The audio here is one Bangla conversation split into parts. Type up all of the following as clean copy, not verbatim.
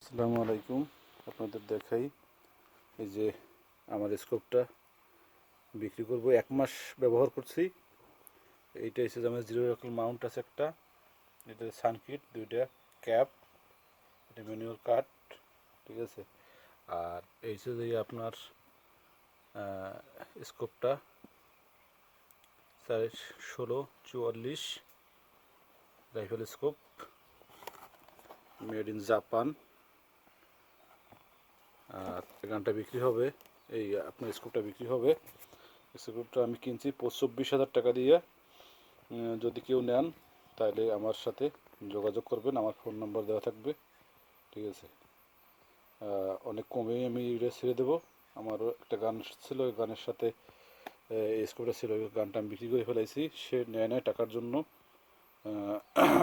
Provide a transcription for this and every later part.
আসসালামু আলাইকুম। আপনাদের দেখাই এই যে আমার স্কোপটা বিক্রি করব। 1 মাস ব্যবহার করছি। এইটা হচ্ছে আমার জিরো রকম মাউন্ট আছে একটা, এটা সানকিট, দুইটা ক্যাপ, এটা ম্যানুয়াল কাট, ঠিক আছে। আর এই হচ্ছে যে আপনার স্কোপটা 1644 rifle scope, made in Japan. আর গানটা বিক্রি হবে, এই আপনার স্কোপটা বিক্রি হবে। স্কোপটা আমি কিনছি 24,000 টাকা দিয়ে। যদি কেউ নেন তাহলে আমার সাথে যোগাযোগ করবেন, আমার ফোন নাম্বার দেওয়া থাকবে, ঠিক আছে। অনেক কমেই আমি এটা ছেড়ে দেবো। আমারও একটা গান ছিল, ওই গানের সাথে এই স্কোপটা ছিল, ওই গানটা আমি বিক্রি করে ফেলাইছি। সে নেয় টাকার জন্য।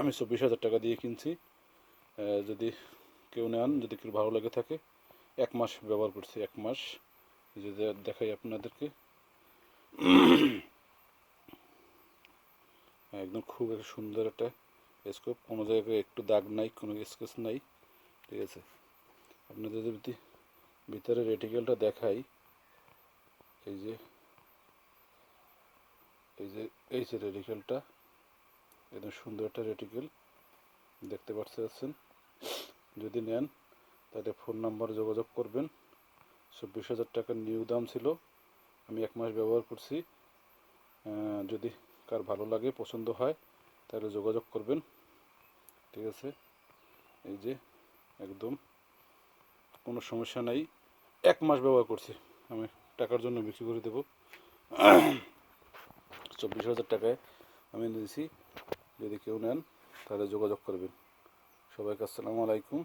আমি 24,000 টাকা দিয়ে কিনছি। যদি কেউ নেন, যদি কেউ ভালো লেগে থাকে, 1 মাস ব্যবহার করছি, 1 মাস। যদি দেখাই আপনাদেরকে, একদম খুব একটা সুন্দর একটা স্কোপ, কোনো জায়গায় একটু দাগ নাই, কোনো স্কেচ নাই, ঠিক আছে। আপনাদের যদি ভিতরে রেটিকেলটা দেখাই, এই যে এই যে এই যে রেটিকেলটা, একদম সুন্দর একটা রেটিকেল দেখতে পাচ্ছেন। যদি নেন তাহলে ফোন নাম্বার যোগাযোগ করবেন। 24,000 টাকার নিউ দাম ছিল, আমি 1 মাস ব্যবহার করছি। যদি কার ভালো লাগে, পছন্দ হয়, তাহলে যোগাযোগ করবেন, ঠিক আছে। এই যে একদম কোনো সমস্যা নাই, 1 মাস ব্যবহার করছি, আমি টাকার জন্য বিক্রি করে দেবো। 24,000 টাকায় আমি নিয়েছি। যদি কেউ নেন তাহলে যোগাযোগ করবেন। সবাইকে আসসালামু আলাইকুম,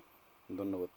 ধন্যবাদ।